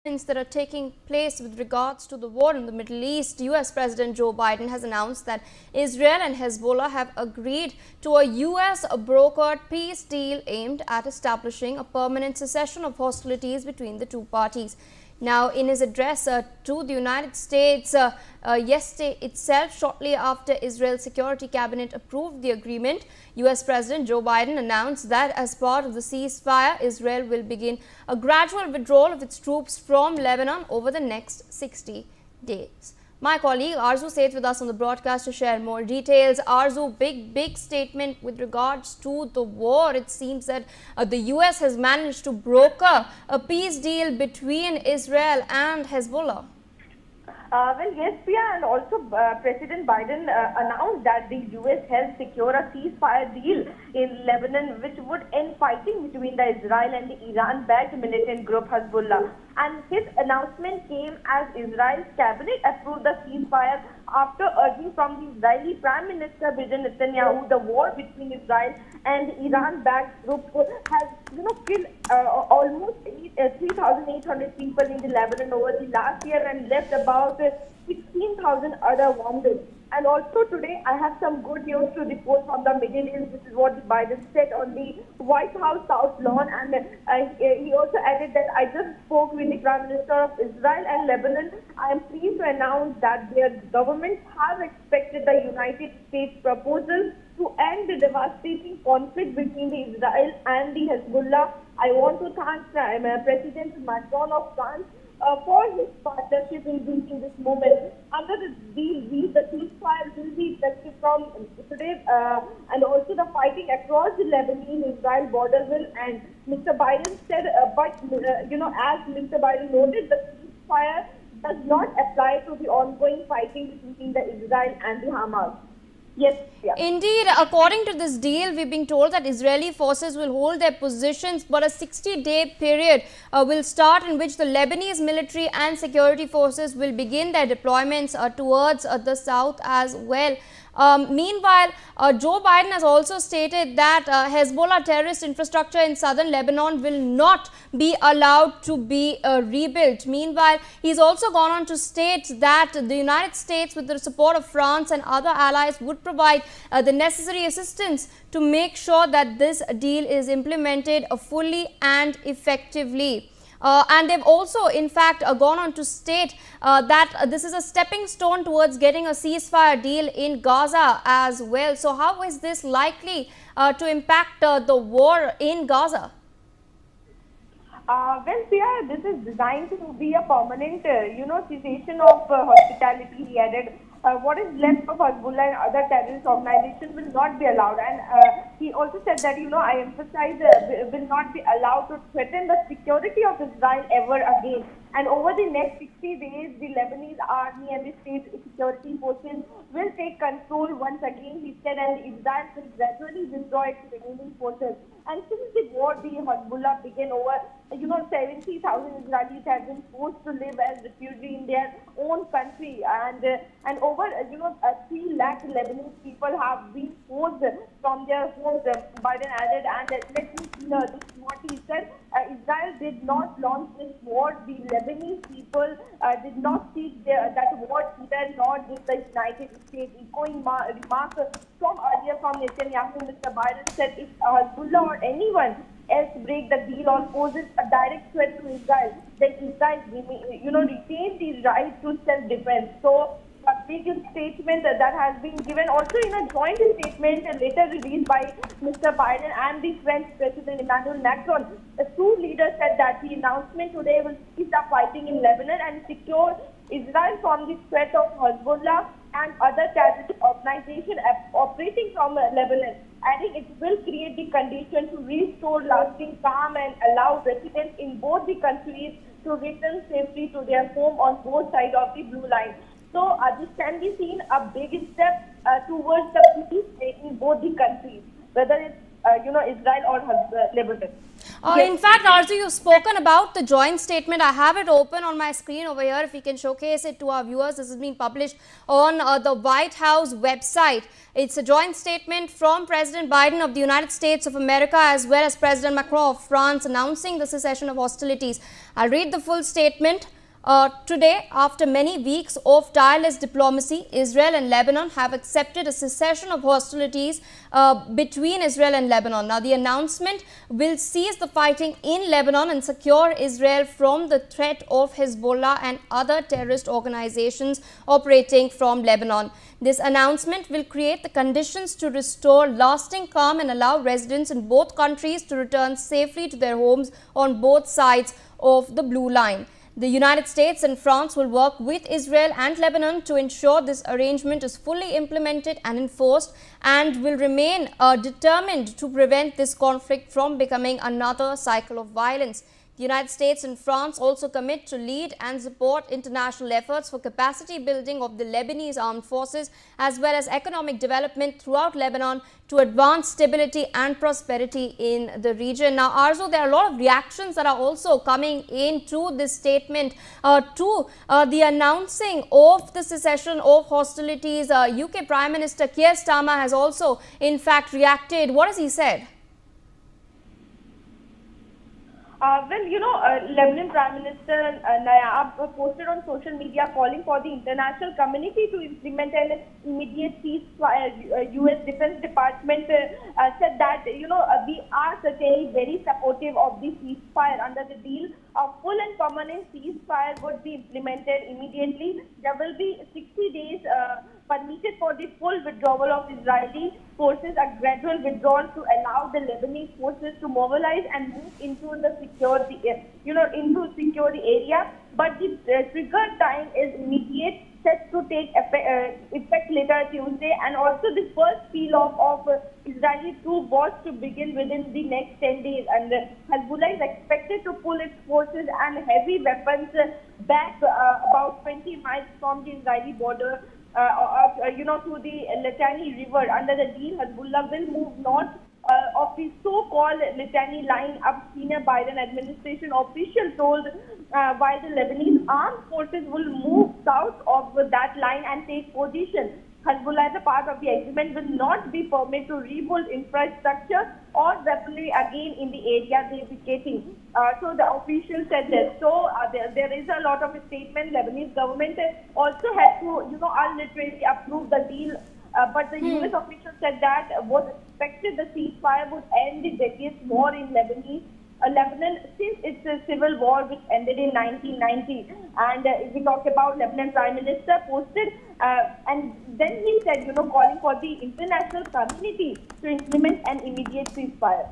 that are taking place with regards to the war in the Middle East. US President Joe Biden has announced that Israel and Hezbollah have agreed to a US brokered peace deal aimed at establishing a permanent cessation of hostilities between the two parties. Now, in his address to the United States yesterday itself, shortly after Israel's Security Cabinet approved the agreement, US President Joe Biden announced that as part of the ceasefire, Israel will begin a gradual withdrawal of its troops from Lebanon over the next 60 days. My colleague Arzu Seth with us on the broadcast to share more details. Arzu, big statement with regards to the war. It seems that the US has managed to broker a peace deal between Israel and Hezbollah. Well, yes, Priya, and also President Biden announced that the U.S. has secured a ceasefire deal in Lebanon, which would end fighting between the Israel and the Iran-backed militant group Hezbollah. And his announcement came as Israel's cabinet approved the ceasefire after urging from the Israeli Prime Minister Benjamin Netanyahu. The war between Israel and the Iran-backed group has, killed almost 3,800 people in the Lebanon over the last year and left about 16,000 other wounded. And also today, I have some good news to report from the Middle East. This is what Biden said on the White House South Lawn. And he also added that I just spoke with the Prime Minister of Israel and Lebanon. I am pleased to announce that their governments have expected the United States proposal to end the devastating conflict between the Israel and the Hezbollah. I want to thank President Macron of France for his partnership in reaching this moment. Under the deal, the ceasefire will be effective from today, and also the fighting across the Lebanon-Israel border will end. Mr. Biden said, as Mr. Biden noted, the ceasefire does not apply to the ongoing fighting between the Israel and the Hamas. Yes, yeah. Indeed, according to this deal, we're being told that Israeli forces will hold their positions, but a 60-day period will start in which the Lebanese military and security forces will begin their deployments towards the south as well. Meanwhile, Joe Biden has also stated that Hezbollah terrorist infrastructure in southern Lebanon will not be allowed to be rebuilt. Meanwhile, he's also gone on to state that the United States, with the support of France and other allies, would provide the necessary assistance to make sure that this deal is implemented fully and effectively. And they've also, in fact, gone on to state that this is a stepping stone towards getting a ceasefire deal in Gaza as well. So how is this likely to impact the war in Gaza? Well, Priya, this is designed to be a permanent, cessation of hospitality, he added. What is left of Hezbollah and other terrorist organizations will not be allowed. And he also said that, I emphasize, will not be allowed to threaten the security of Israel ever again. And over the next 60 days, the Lebanese army and the state security forces will take control once again, he said, and Israel will gradually withdraw its remaining forces. And since the war, the Hezbollah began, over 70,000 Israelis have been forced to live as refugees in their own country, and over 3 lakh Lebanese people have been forced from their homes. Biden added, and let me this is what he said. Israel did not launch this war. The Lebanese people did not seek that war either, nor did the United States. Echoing remarks from earlier from Netanyahu, Mr. Biden said if Hezbollah or anyone else break the deal or poses a direct threat to Israel, then Israel retains the right to self-defense. So a big statement that has been given also in a joint statement later released by Mr. Biden and the French President Emmanuel Macron. The two leaders said that the announcement today will cease the fighting in Lebanon and secure Israel from the threat of Hezbollah and other terrorist organizations operating from Lebanon. Adding it will create the condition to restore lasting calm and allow residents in both the countries to return safely to their home on both sides of the blue line. So this can be seen a big step towards the peace in both the countries. Whether it's Israel or Lebanon. In fact, Arzu, you've spoken about the joint statement. I have it open on my screen over here. If we can showcase it to our viewers, this has been published on the White House website. It's a joint statement from President Biden of the United States of America as well as President Macron of France announcing the cessation of hostilities. I'll read the full statement. Today, after many weeks of tireless diplomacy, Israel and Lebanon have accepted a cessation of hostilities between Israel and Lebanon. Now, the announcement will cease the fighting in Lebanon and secure Israel from the threat of Hezbollah and other terrorist organizations operating from Lebanon. This announcement will create the conditions to restore lasting calm and allow residents in both countries to return safely to their homes on both sides of the blue line. The United States and France will work with Israel and Lebanon to ensure this arrangement is fully implemented and enforced, and will remain determined to prevent this conflict from becoming another cycle of violence. The United States and France also commit to lead and support international efforts for capacity building of the Lebanese armed forces as well as economic development throughout Lebanon to advance stability and prosperity in the region. Now, Arzu, there are a lot of reactions that are also coming into this statement to the announcing of the cessation of hostilities. UK Prime Minister Keir Starmer has also, in fact, reacted. What has he said? Lebanon Prime Minister Nayab posted on social media calling for the international community to implement an immediate ceasefire. U.S. Defense Department said that, we are certainly very supportive of the ceasefire. Under the deal, a full and permanent ceasefire would be implemented immediately. There will be 60 days permitted for the full withdrawal of Israeli forces, a gradual withdrawal to allow the Lebanese forces to mobilize and move into the secure area. But the trigger time is immediate, set to take effect later Tuesday, and also the first peel-off of Israeli troop was to begin within the next 10 days. And Hezbollah is expected to pull its forces and heavy weapons back about 20 miles from the Israeli border to the Litani River. Under the deal, Hezbollah will move north of the so-called Litani line, up senior Biden administration official told, while the Lebanese armed forces will move south of that line and take position. Hezbollah, as a part of the agreement, will not be permitted to rebuild infrastructure or weaponry again in the area they are vacating. So the official said this. So there is a lot of statement. Lebanese government also had to, unilaterally approve the deal. But the U.S. official said that was expected the ceasefire would end the decades war in Lebanon since its civil war, which ended in 1990. And if we talk about Lebanon Prime Minister posted, and then he said, calling for the international community to implement an immediate ceasefire.